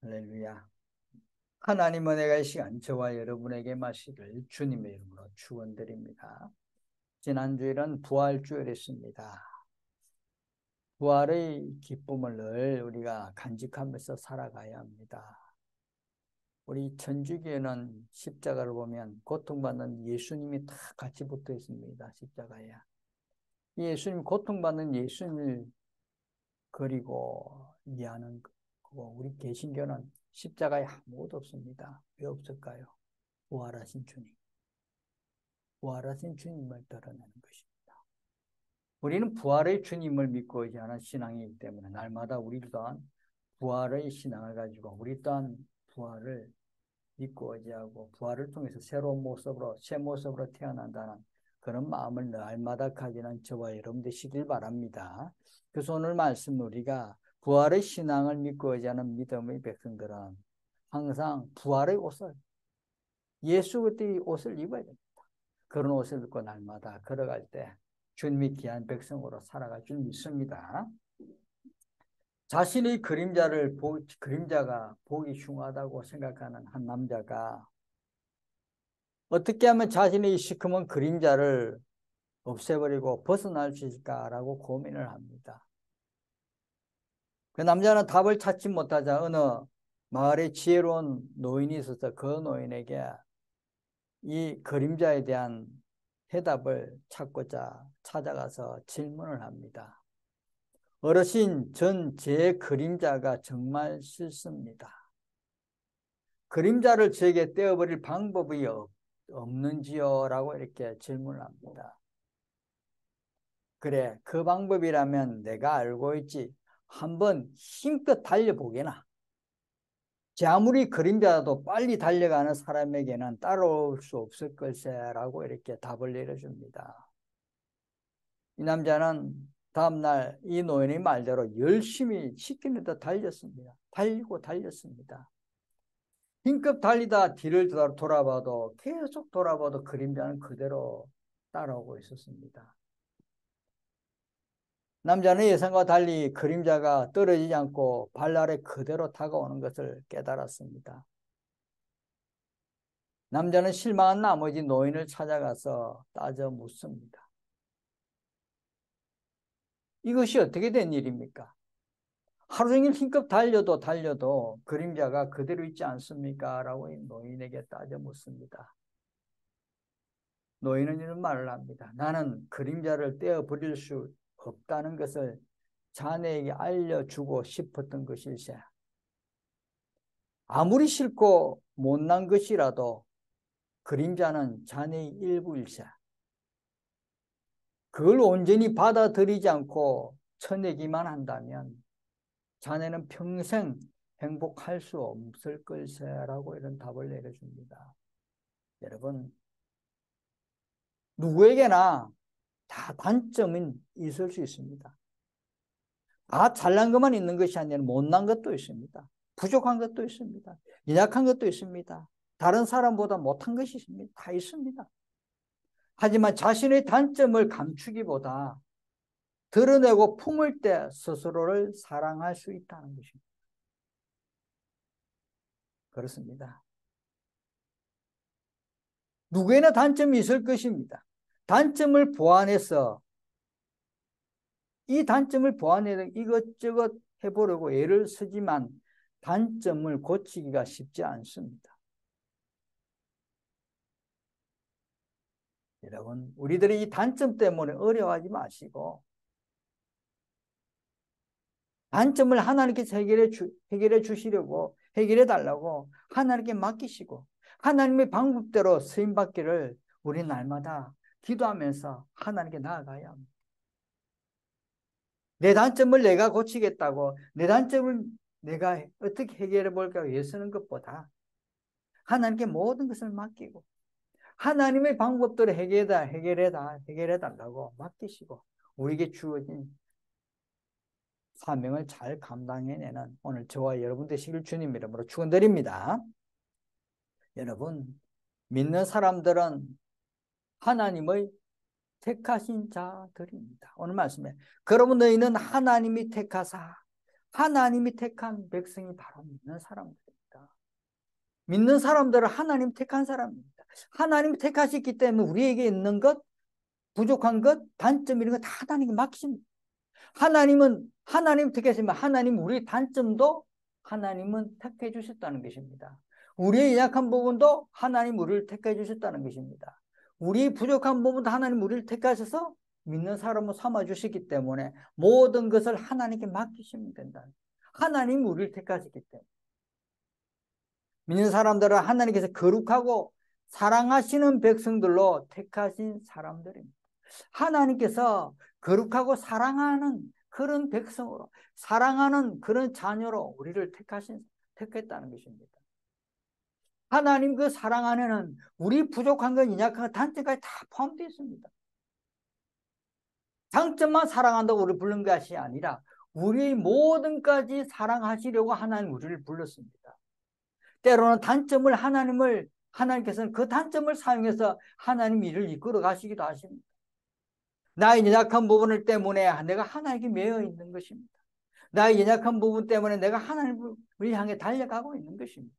할렐루야. 하나님 은혜가 이 시간 저와 여러분에게 마시길 주님의 이름으로 축원드립니다. 지난주일은 부활주일이었습니다. 부활의 기쁨을 늘 우리가 간직하면서 살아가야 합니다. 우리 천주교는 십자가를 보면 고통받는 예수님이 다 같이 붙어 있습니다. 십자가에. 이 예수님, 고통받는 예수님을 그리고 이해하는 거고, 우리 개신교는 십자가에 아무것도 없습니다. 왜 없을까요? 부활하신 주님, 부활하신 주님을 드러내는 것입니다. 우리는 부활의 주님을 믿고 의지하는 신앙이기 때문에 날마다 우리 또한 부활의 신앙을 가지고 우리 또한 부활을 믿고 의지하고 부활을 통해서 새로운 모습으로, 새 모습으로 태어난다는 그런 마음을 날마다 가지는 저와 여러분 되시길 바랍니다. 그래서 오늘 말씀 우리가 부활의 신앙을 믿고 의지하는 믿음의 백성들은 항상 부활의 옷을, 예수 그리스도의 옷을 입어야 됩니다. 그런 옷을 입고 날마다 걸어갈 때 주님이 귀한 백성으로 살아갈 줄 믿습니다. 자신의 그림자가 보기 흉하다고 생각하는 한 남자가 어떻게 하면 자신의 시커먼 그림자를 없애버리고 벗어날 수 있을까라고 고민을 합니다. 그 남자는 답을 찾지 못하자 어느 마을에 지혜로운 노인이 있어서 그 노인에게 이 그림자에 대한 해답을 찾고자 찾아가서 질문을 합니다. 어르신, 전 제 그림자가 정말 싫습니다. 그림자를 제게 떼어버릴 방법이 없는지요? 라고 이렇게 질문을 합니다. 그래, 그 방법이라면 내가 알고 있지. 한번 힘껏 달려보게나. 제 아무리 그림자도 빨리 달려가는 사람에게는 따라올 수 없을 걸세라고 이렇게 답을 내려줍니다. 이 남자는 다음날 이 노인의 말대로 열심히 시키는 듯 달렸습니다. 달리고 달렸습니다. 힘껏 달리다 뒤를 돌아봐도 계속 돌아봐도 그림자는 그대로 따라오고 있었습니다. 남자는 예상과 달리 그림자가 떨어지지 않고 발 아래 그대로 다가오는 것을 깨달았습니다. 남자는 실망한 나머지 노인을 찾아가서 따져 묻습니다. 이것이 어떻게 된 일입니까? 하루 종일 힘껏 달려도 그림자가 그대로 있지 않습니까? 라고 이 노인에게 따져 묻습니다. 노인은 이런 말을 합니다. 나는 그림자를 떼어버릴 수 없다는 것을 자네에게 알려주고 싶었던 것일세. 아무리 싫고 못난 것이라도 그림자는 자네의 일부일세. 그걸 온전히 받아들이지 않고 쳐내기만 한다면 자네는 평생 행복할 수 없을 걸세라고 이런 답을 내려줍니다. 여러분, 누구에게나 다 단점은 있을 수 있습니다. 다 잘난 것만 있는 것이 아니라 못난 것도 있습니다. 부족한 것도 있습니다. 연약한 것도 있습니다. 다른 사람보다 못한 것이 있습니다. 다 있습니다. 하지만 자신의 단점을 감추기보다 드러내고 품을 때 스스로를 사랑할 수 있다는 것입니다. 그렇습니다. 누구에나 단점이 있을 것입니다. 단점을 보완해서 이 단점을 보완해서 이것저것 해보려고 애를 쓰지만 단점을 고치기가 쉽지 않습니다. 여러분, 우리들이 이 단점 때문에 어려워하지 마시고 단점을 하나님께서 해결해 주시려고 해결해 달라고 하나님께 맡기시고 하나님의 방법대로 쓰임받기를 우리 날마다 기도하면서 하나님께 나아가야 합니다. 내 단점을 내가 고치겠다고 내 단점을 내가 어떻게 해결해 볼까 애쓰는 것보다 하나님께 모든 것을 맡기고 하나님의 방법대로 해결해 달라고 맡기시고 우리에게 주어진 사명을 잘 감당해내는 오늘 저와 여러분 되시길 주님 이름으로 축원드립니다. 여러분, 믿는 사람들은 하나님의 택하신 자들입니다. 오늘 말씀에 그러면 너희는 하나님이 택하사 하나님이 택한 백성이 바로 믿는 사람들입니다. 믿는 사람들은 하나님 택한 사람입니다. 하나님이 택하셨기 때문에 우리에게 있는 것, 부족한 것, 단점 이런 거 다 하나님께 맡기십니다. 하나님 택하시면 하나님 우리의 단점도 하나님은 택해 주셨다는 것입니다. 우리의 약한 부분도 하나님 우리를 택해 주셨다는 것입니다. 우리 부족한 부분도 하나님 우리를 택하셔서 믿는 사람을 삼아 주시기 때문에 모든 것을 하나님께 맡기시면 된다. 하나님 우리를 택하셨기 때문에 믿는 사람들은 하나님께서 거룩하고 사랑하시는 백성들로 택하신 사람들입니다. 하나님께서 거룩하고 사랑하는 그런 백성으로, 사랑하는 그런 자녀로 우리를 택했다는 것입니다. 하나님 그 사랑 안에는 우리 부족한 것, 연약한 것, 단점까지 다 포함되어 있습니다. 장점만 사랑한다고 우리를 부른 것이 아니라 우리 모든까지 사랑하시려고 하나님 우리를 불렀습니다. 때로는 하나님께서는 그 단점을 사용해서 하나님 일을 이끌어 가시기도 하십니다. 나의 연약한 부분을 때문에 내가 하나님께 매여 있는 것입니다. 나의 연약한 부분 때문에 내가 하나님을 향해 달려가고 있는 것입니다.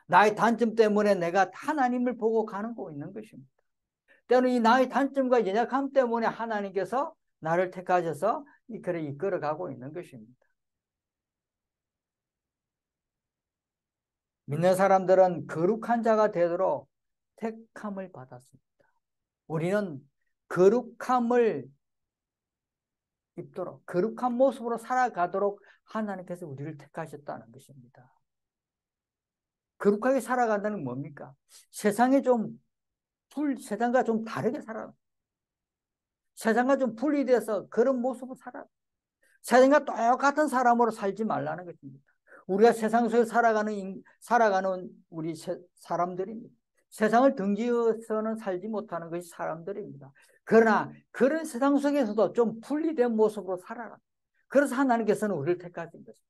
나의 단점 때문에 내가 하나님을 보고 가는 거 있는 것입니다. 때로는 이 나의 단점과 연약함 때문에 하나님께서 나를 택하셔서 이 길을 이끌어가고 있는 것입니다. 믿는 사람들은 거룩한 자가 되도록 택함을 받았습니다. 우리는 거룩함을 입도록, 거룩한 모습으로 살아가도록 하나님께서 우리를 택하셨다는 것입니다. 거룩하게 살아간다는 뭡니까? 세상과 좀 다르게 살아. 세상과 좀 분리돼서 그런 모습으로 살아. 세상과 똑같은 사람으로 살지 말라는 것입니다. 우리가 세상 속에 살아가는 우리 사람들입니다. 세상을 등지어서는 살지 못하는 것이 사람들입니다. 그러나 그런 세상 속에서도 좀 분리된 모습으로 살아라. 그래서 하나님께서는 우리를 택하신 것입니다.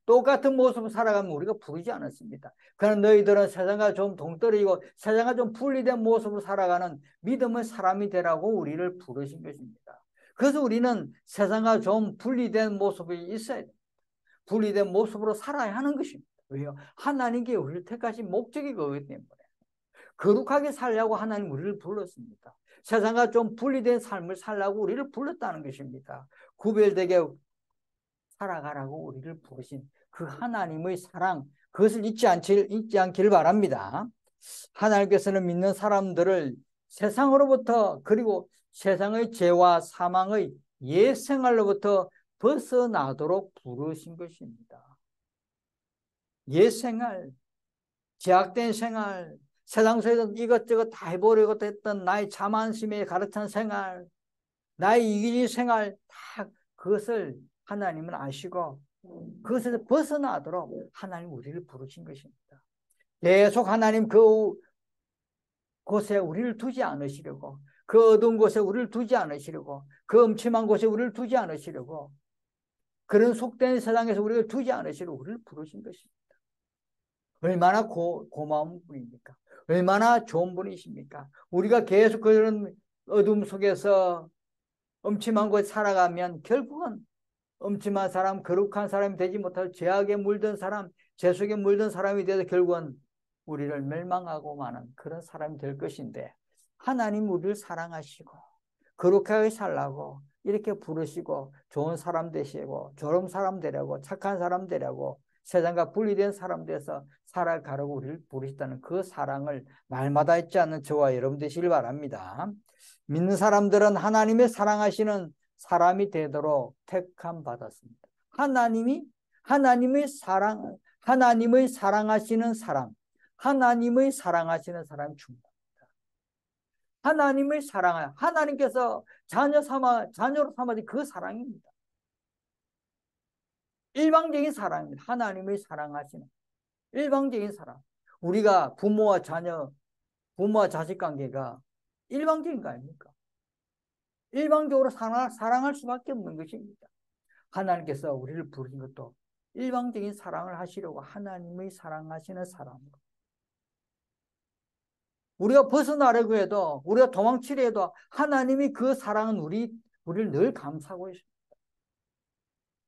똑같은 모습으로 살아가면 우리가 부르지 않았습니다. 그러나 너희들은 세상과 좀 동떨어지고 세상과 좀 분리된 모습으로 살아가는 믿음의 사람이 되라고 우리를 부르신 것입니다. 그래서 우리는 세상과 좀 분리된 모습이 있어야 됩니다. 분리된 모습으로 살아야 하는 것입니다. 왜요? 하나님께 우리를 택하신 목적이 그거기 때문에. 거룩하게 살려고 하나님 우리를 불렀습니다. 세상과 좀 분리된 삶을 살라고 우리를 불렀다는 것입니다. 구별되게 살아가라고 우리를 부르신 그 하나님의 사랑, 그것을 잊지 않길 바랍니다. 하나님께서는 믿는 사람들을 세상으로부터, 그리고 세상의 죄와 사망의 옛 생활로부터 벗어나도록 부르신 것입니다. 옛 생활, 제약된 생활, 세상 속에서 이것저것 다 해보려고 했던 나의 자만심에 가득한 생활, 나의 이기적인 생활, 다 그것을 하나님은 아시고 그것에서 벗어나도록 하나님 우리를 부르신 것입니다. 계속 하나님 곳에 우리를 두지 않으시려고, 그 어두운 곳에 우리를 두지 않으시려고, 그 음침한 곳에 우리를 두지 않으시려고, 그런 속된 세상에서 우리를 두지 않으시려고 우리를 부르신 것입니다. 얼마나 고마운 분입니까? 얼마나 좋은 분이십니까? 우리가 계속 그런 어둠 속에서 음침한 곳에 살아가면 결국은 음침한 사람, 거룩한 사람이 되지 못하고 죄악에 물든 사람, 죄 속에 물든 사람이 돼서 결국은 우리를 멸망하고 마는 그런 사람이 될 것인데, 하나님 우리를 사랑하시고 거룩하게 살라고 이렇게 부르시고 좋은 사람 되시고 좋은 사람 되려고, 착한 사람 되려고, 세상과 분리된 사람 돼서 살아가려고 우리를 부르셨다는 그 사랑을 날마다 잊지 않는 저와 여러분 되시길 바랍니다. 믿는 사람들은 하나님의 사랑하시는 사람이 되도록 택함 받았습니다. 하나님의 사랑하시는 사람, 하나님의 사랑하시는 사람이 중요합니다. 하나님께서 자녀로 삼아진 그 사랑입니다. 일방적인 사랑입니다. 하나님의 사랑하시는 일방적인 사랑. 우리가 부모와 자식 관계가 일방적인 거 아닙니까? 일방적으로 사랑할 수밖에 없는 것입니다. 하나님께서 우리를 부르신 것도 일방적인 사랑을 하시려고 하나님의 사랑하시는 사람으로. 우리가 벗어나려고 해도, 우리가 도망치려 해도 하나님이 그 사랑은 우리를 늘 감싸고 있습니다.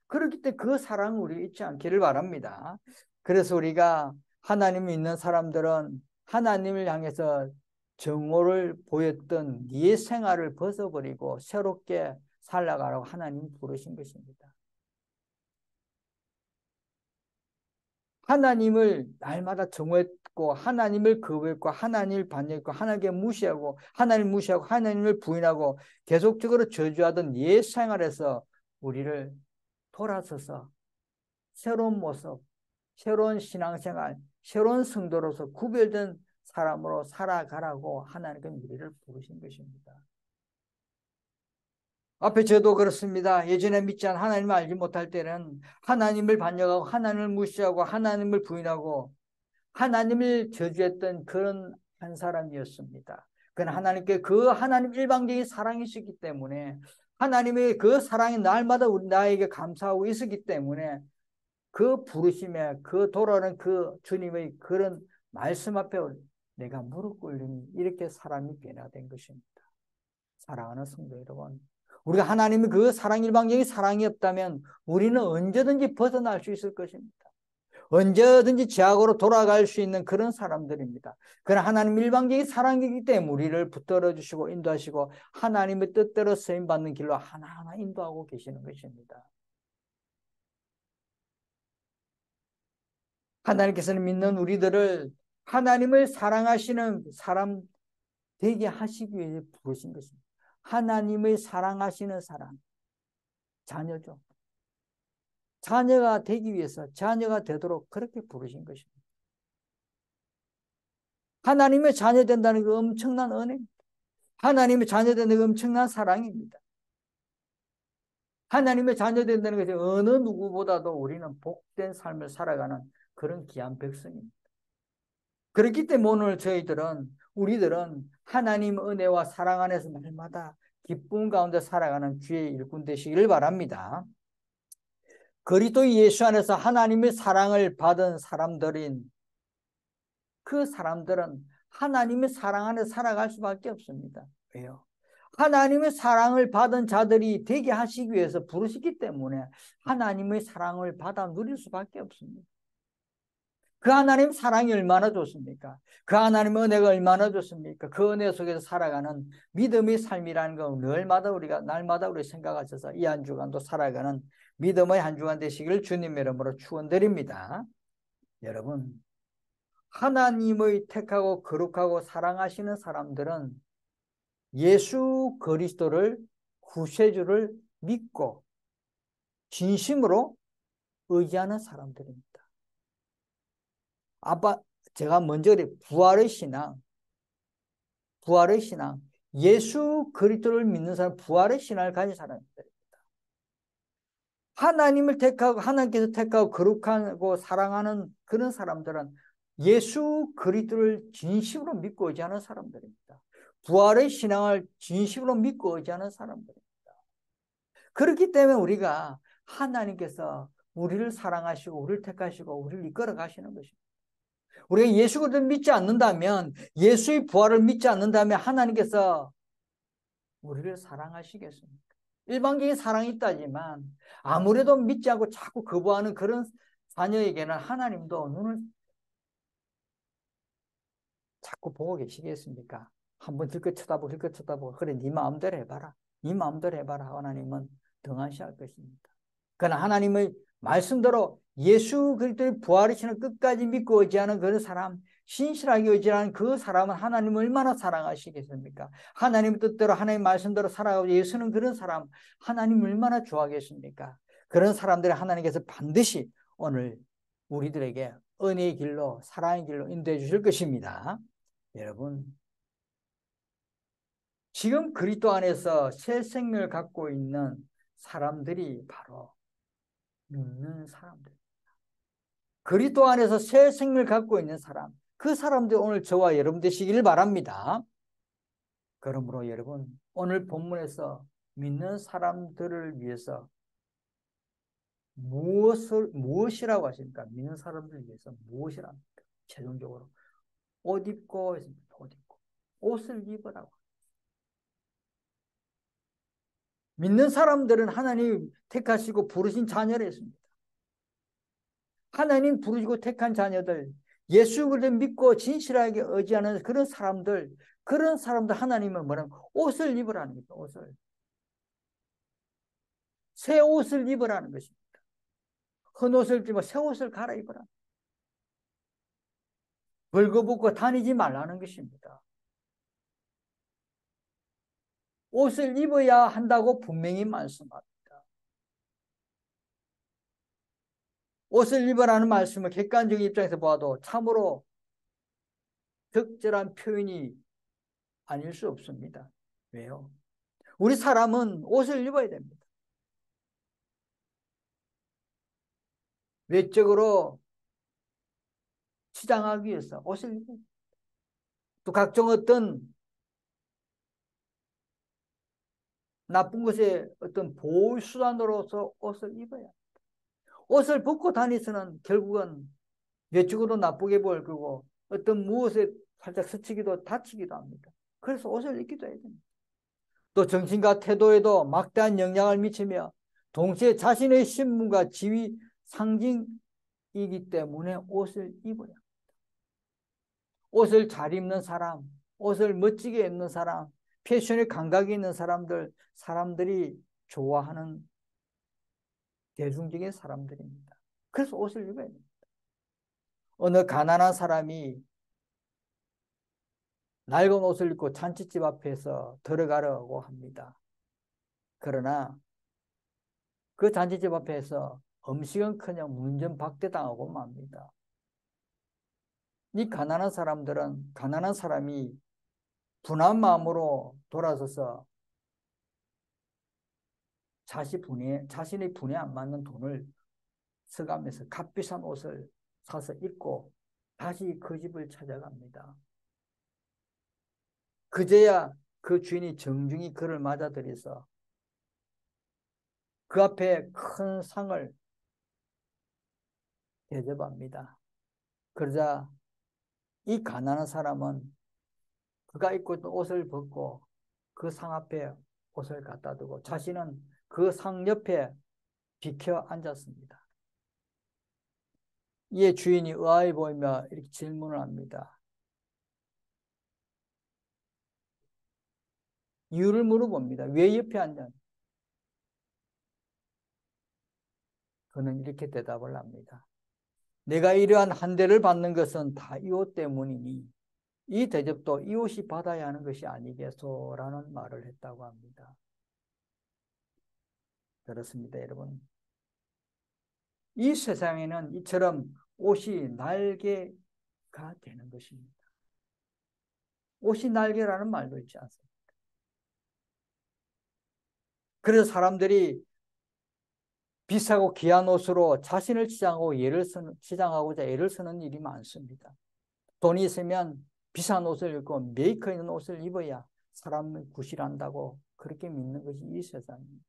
그렇기 때문에 그 사랑을 우리 잊지 않기를 바랍니다. 그래서 우리가 하나님 믿는 사람들은 하나님을 향해서 정오를 보였던 옛 생활을 벗어버리고 새롭게 살아가라고 하나님 부르신 것입니다. 하나님을 날마다 정오했고 하나님을 거부했고 하나님을 반역했고 하나님께 무시하고 하나님을 부인하고 계속적으로 저주하던 옛 생활에서 우리를 돌아서서 새로운 모습, 새로운 신앙생활, 새로운 성도로서 구별된 사람으로 살아가라고 하나님께 우리를 부르신 것입니다. 앞에 저도 그렇습니다. 예전에 믿지 않은 하나님을 알지 못할 때는 하나님을 반역하고 하나님을 무시하고 하나님을 부인하고 하나님을 저주했던 그런 한 사람이었습니다. 그러나 하나님께 그 하나님 일방적인 사랑이 있었기 때문에 하나님의 그 사랑이 날마다 나에게 감사하고 있었기 때문에 그 부르심에 그 돌아오는 그 주님의 그런 말씀 앞에 내가 무릎 꿇으니 이렇게 사람이 변화된 것입니다. 사랑하는 성도 여러분, 우리가 하나님의 그 사랑 일방적인 사랑이 없다면 우리는 언제든지 벗어날 수 있을 것입니다. 언제든지 죄악으로 돌아갈 수 있는 그런 사람들입니다. 그러나 하나님 일방적인 사랑이기 때문에 우리를 붙들어 주시고 인도하시고 하나님의 뜻대로 쓰임받는 길로 하나하나 인도하고 계시는 것입니다. 하나님께서는 믿는 우리들을 하나님을 사랑하시는 사람 되게 하시기 위해 부르신 것입니다. 하나님을 사랑하시는 사람, 자녀죠. 자녀가 되기 위해서 자녀가 되도록 그렇게 부르신 것입니다. 하나님의 자녀 된다는 게 엄청난 은혜입니다. 하나님의 자녀 된다는 게 엄청난 사랑입니다. 하나님의 자녀 된다는 것이 어느 누구보다도 우리는 복된 삶을 살아가는 그런 귀한 백성입니다. 그렇기 때문에 오늘 우리들은 하나님 은혜와 사랑 안에서 날마다 기쁨 가운데 살아가는 주의 일꾼 되시기를 바랍니다. 그리스도 예수 안에서 하나님의 사랑을 받은 사람들인 그 사람들은 하나님의 사랑 안에 살아갈 수밖에 없습니다. 왜요? 하나님의 사랑을 받은 자들이 되게 하시기 위해서 부르시기 때문에 하나님의 사랑을 받아 누릴 수밖에 없습니다. 그 하나님 사랑이 얼마나 좋습니까? 그 하나님의 은혜가 얼마나 좋습니까? 그 은혜 속에서 살아가는 믿음의 삶이라는 건 날마다 우리 생각하셔서 이 한 주간도 살아가는 믿음의 한 주간 되시기를 주님의 이름으로 축원드립니다. 여러분, 하나님의 택하고 거룩하고 사랑하시는 사람들은 예수 그리스도를 구세주를 믿고 진심으로 의지하는 사람들입니다. 제가 먼저 부활의 신앙, 예수 그리스도를 믿는 사람, 부활의 신앙을 가진 사람입니다. 하나님을 택하고 하나님께서 택하고 거룩하고 사랑하는 그런 사람들은 예수 그리스도를 진심으로 믿고 의지하는 사람들입니다. 부활의 신앙을 진심으로 믿고 의지하는 사람들입니다. 그렇기 때문에 우리가 하나님께서 우리를 사랑하시고 우리를 택하시고 우리를 이끌어 가시는 것입니다. 우리가 예수 그리스도를 믿지 않는다면, 예수의 부활을 믿지 않는다면 하나님께서 우리를 사랑하시겠습니까? 일방적인 사랑이 있다지만 아무래도 믿지 않고 자꾸 거부하는 그런 자녀에게는 하나님도 눈을 자꾸 보고 계시겠습니까? 한번 들것 쳐다보고 그래 네 마음대로 해봐라. 네 마음대로 해봐라. 하나님은 등한시할 것입니다. 그러나 하나님의 말씀대로 예수 그리스도의 부활이시는 끝까지 믿고 의지하는 그런 사람, 신실하게 의지하는 그 사람은 하나님을 얼마나 사랑하시겠습니까? 하나님의 뜻대로 하나님의 말씀대로 살아가고 예수는 그런 사람 하나님을 얼마나 좋아하겠습니까? 그런 사람들을 하나님께서 반드시 오늘 우리들에게 은혜의 길로 사랑의 길로 인도해 주실 것입니다. 여러분, 지금 그리스도 안에서 새 생명을 갖고 있는 사람들이 바로 믿는 사람들. 그리스도 안에서 새 생명을 갖고 있는 사람, 그 사람들 오늘 저와 여러분 되시기를 바랍니다. 그러므로 여러분, 오늘 본문에서 믿는 사람들을 위해서 무엇이라고 하십니까? 믿는 사람들을 위해서 무엇이라 합니까? 최종적으로 옷 입고 옷을 입으라고. 믿는 사람들은 하나님 택하시고 부르신 자녀라 했습니다. 하나님 부르시고 택한 자녀들, 예수 그리스도 믿고 진실하게 의지하는 그런 사람들 하나님은 뭐라면 옷을 입으라는 거죠. 옷을. 새 옷을 입으라는 것입니다. 헌 옷을 입고 새 옷을 갈아입으라. 벌거벗고 다니지 말라는 것입니다. 옷을 입어야 한다고 분명히 말씀합니다. 옷을 입으라는 말씀을 객관적인 입장에서 봐도 참으로 적절한 표현이 아닐 수 없습니다. 왜요? 우리 사람은 옷을 입어야 됩니다. 외적으로 치장하기 위해서 옷을 입어야 됩니다. 또 각종 어떤 나쁜 것의 어떤 보호 수단으로서 옷을 입어야 합니다. 옷을 벗고 다니서는 결국은 외적으로 나쁘게 보일 거고 어떤 무엇에 살짝 스치기도 다치기도 합니다. 그래서 옷을 입기도 해야 됩니다. 또 정신과 태도에도 막대한 영향을 미치며 동시에 자신의 신분과 지위 상징이기 때문에 옷을 입어야 합니다. 옷을 잘 입는 사람, 옷을 멋지게 입는 사람, 패션에 감각이 있는 사람들이 좋아하는 대중적인 사람들입니다. 그래서 옷을 입어야 됩니다. 어느 가난한 사람이 낡은 옷을 입고 잔치집 앞에서 들어가려고 합니다. 그러나 그 잔치집 앞에서 음식은커녕 문전박대당하고 맙니다. 이 가난한 사람이 분한 마음으로 돌아서서 자신의 분에 안 맞는 돈을 써가면서 값비싼 옷을 사서 입고 다시 그 집을 찾아갑니다. 그제야 그 주인이 정중히 그를 맞아들여서 그 앞에 큰 상을 대접합니다. 그러자 이 가난한 사람은 그가 입고 있던 옷을 벗고 그 상 앞에 옷을 갖다 두고 자신은 그 상 옆에 비켜 앉았습니다. 이에 주인이 의아해 보이며 이렇게 질문을 합니다. 이유를 물어봅니다. 왜 옆에 앉았냐? 그는 이렇게 대답을 합니다. 내가 이러한 한대를 받는 것은 다 이 옷 때문이니 이 대접도 이 옷이 받아야 하는 것이 아니겠소라는 말을 했다고 합니다. 그렇습니다, 여러분. 이 세상에는 이처럼 옷이 날개가 되는 것입니다. 옷이 날개라는 말도 있지 않습니까? 그래서 사람들이 비싸고 귀한 옷으로 자신을 치장하고자 애를 쓰는 일이 많습니다. 돈이 있으면 비싼 옷을 입고 메이커 있는 옷을 입어야 사람을 구실한다고 그렇게 믿는 것이 이 세상입니다.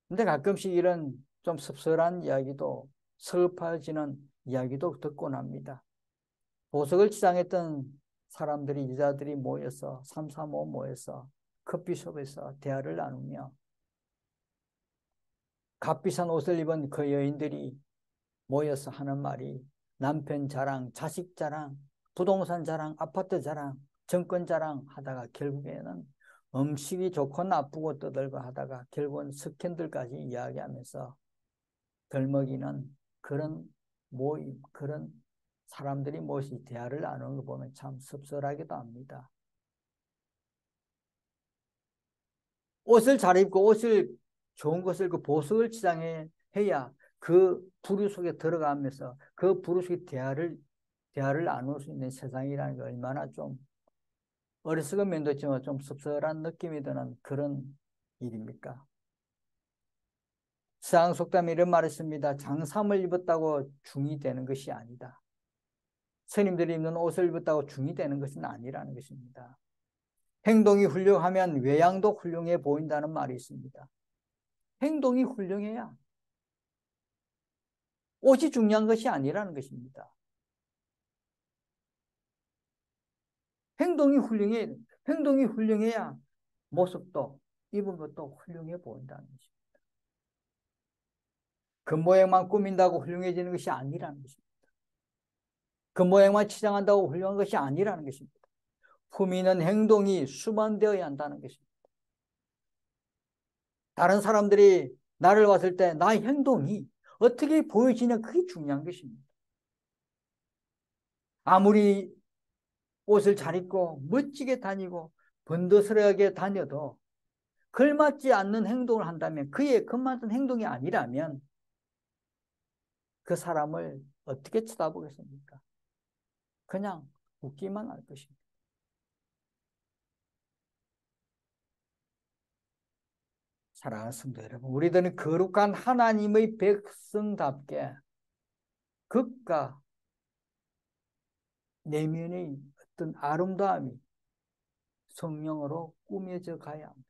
근데 가끔씩 이런 좀 섭섭한 이야기도 슬퍼지는 이야기도 듣곤 합니다. 보석을 치장했던 사람들이 여자들이 모여서 삼삼오오 모여서 커피숍에서 대화를 나누며 값비싼 옷을 입은 그 여인들이 모여서 하는 말이 남편 자랑, 자식 자랑, 부동산 자랑, 아파트 자랑, 정권 자랑 하다가 결국에는 음식이 좋고 나쁘고 떠들고 하다가 결국은 스캔들까지 이야기하면서 덜먹이는 그런 모임, 그런 사람들이 모여서 대화를 나누는 거 보면 참 섭섭하기도 합니다. 옷을 잘 입고 좋은 것을 그 보석을 치장해야 그 부류 속에 들어가면서 그 부류 속에 대화를 나눌 수 있는 세상이라는 게 얼마나 좀 어리석은 면도 있지만 좀 섭섭한 느낌이 드는 그런 일입니까? 서양 속담에 이런 말이 있습니다. 장삼을 입었다고 중이 되는 것이 아니다. 스님들이 입는 옷을 입었다고 중이 되는 것은 아니라는 것입니다. 행동이 훌륭하면 외양도 훌륭해 보인다는 말이 있습니다. 행동이 훌륭해야 옷이 중요한 것이 아니라는 것입니다. 행동이 훌륭해야 됩니다. 행동이 훌륭해야 모습도 입은 것도 훌륭해 보인다는 것입니다. 겉모양만 꾸민다고 훌륭해지는 것이 아니라는 것입니다. 겉모양만 치장한다고 훌륭한 것이 아니라는 것입니다. 품위 있는 행동이 수반되어야 한다는 것입니다. 다른 사람들이 나를 봤을 때 나의 행동이 어떻게 보여지냐, 그게 중요한 것입니다. 아무리 옷을 잘 입고 멋지게 다니고 번더스러하게 다녀도 걸맞지 않는 행동을 한다면, 그의 걸맞은 행동이 아니라면 그 사람을 어떻게 쳐다보겠습니까? 그냥 웃기만 할 것입니다. 사랑하는 성도 여러분, 우리들은 거룩한 하나님의 백성답게 극과 내면의 어떤 아름다움이 성령으로 꾸며져 가야 합니다.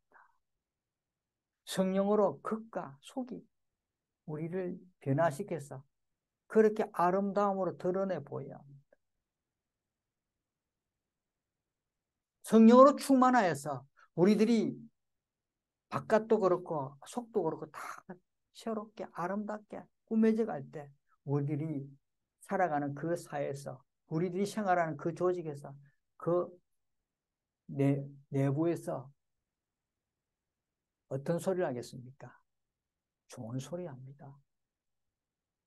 성령으로 극과 속이 우리를 변화시켜서 그렇게 아름다움으로 드러내 보여야 합니다. 성령으로 충만하여서 우리들이 바깥도 그렇고 속도 그렇고 다 새롭게 아름답게 꾸며져 갈 때, 우리들이 살아가는 그 사회에서, 우리들이 생활하는 그 조직에서, 그 내부에서 어떤 소리를 하겠습니까? 좋은 소리 합니다.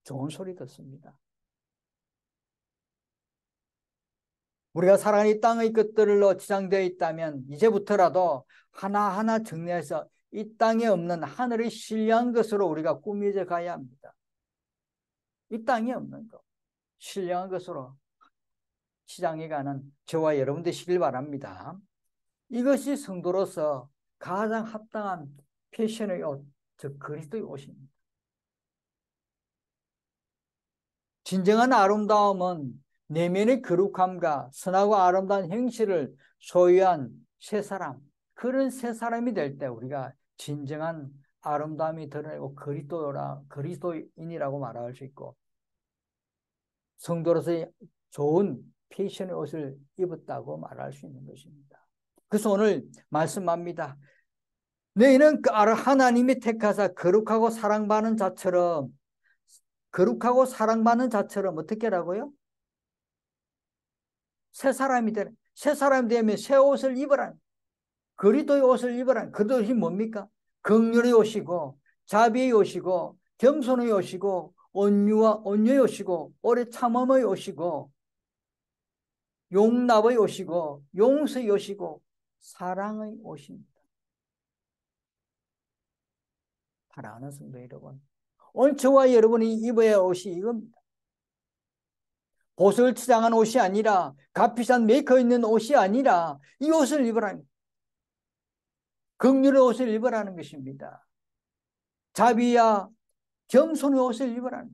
좋은 소리 듣습니다. 우리가 살아가는 이 땅의 것들로 지장되어 있다면 이제부터라도 하나하나 정리해서 이 땅에 없는 하늘의 신령한 것으로 우리가 꾸며져 가야 합니다. 이 땅에 없는 것, 신령한 것으로 시장에 가는 저와 여러분 되시길 바랍니다. 이것이 성도로서 가장 합당한 패션의 옷, 즉 그리스도의 옷입니다. 진정한 아름다움은 내면의 거룩함과 선하고 아름다운 행실을 소유한 새 사람, 그런 새 사람이 될 때 우리가 진정한 아름다움이 드러내고 그리스도인이라고 말할 수 있고, 성도로서의 좋은 패션의 옷을 입었다고 말할 수 있는 것입니다. 그래서 오늘 말씀합니다. 너희는 하나님이 택하사 거룩하고 사랑받는 자처럼, 거룩하고 사랑받는 자처럼 어떻게 하라고요? 새 사람이 되면 새 옷을 입으라. 그리스도의 옷을 입으라. 그리스도의 옷이 뭡니까? 긍휼의 옷이고 자비의 옷이고 겸손의 옷이고 온유의 옷이고 오래 참음의 옷이고 용납의 옷이고 용서의 옷이고 사랑의 옷입니다. 사랑하는 성도 여러분, 오늘 저와 여러분이 입어야 할 옷이 이겁니다. 보석을 치장한 옷이 아니라, 값비싼 메이커 있는 옷이 아니라 이 옷을 입으라는, 긍휼의 옷을 입으라는 것입니다. 자비와 겸손의 옷을 입으라는,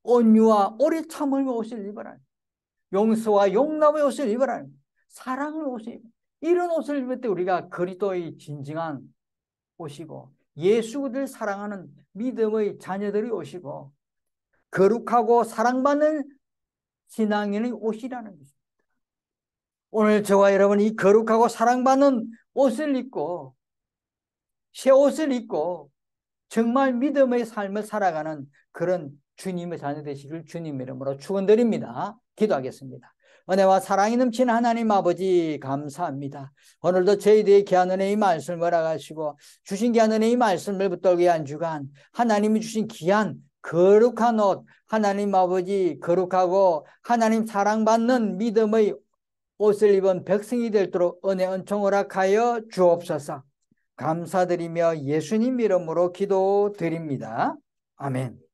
온유와 오래 참음의 옷을 입으라는, 용서와 용납의 옷을 입으라는, 사랑의 옷을 입으라는, 이런 옷을 입을 때 우리가 그리스도의 진정한 옷이고 예수를 사랑하는 믿음의 자녀들이 옷이고 거룩하고 사랑받는 신앙인의 옷이라는 것입니다. 오늘 저와 여러분이 이 거룩하고 사랑받는 옷을 입고 새 옷을 입고 정말 믿음의 삶을 살아가는 그런 주님의 자녀 되시길 주님 이름으로 축원드립니다. 기도하겠습니다. 은혜와 사랑이 넘치는 하나님 아버지 감사합니다. 오늘도 저희들의 귀한 은혜의 말씀을 허락하시고 주신 귀한 은혜의 말씀을 붙들게 한 주간 하나님이 주신 귀한 거룩한 옷, 하나님 아버지 거룩하고 하나님 사랑받는 믿음의 옷을 입은 백성이 되도록 은혜 은총 허락하여 주옵소서. 감사드리며 예수님 이름으로 기도드립니다. 아멘.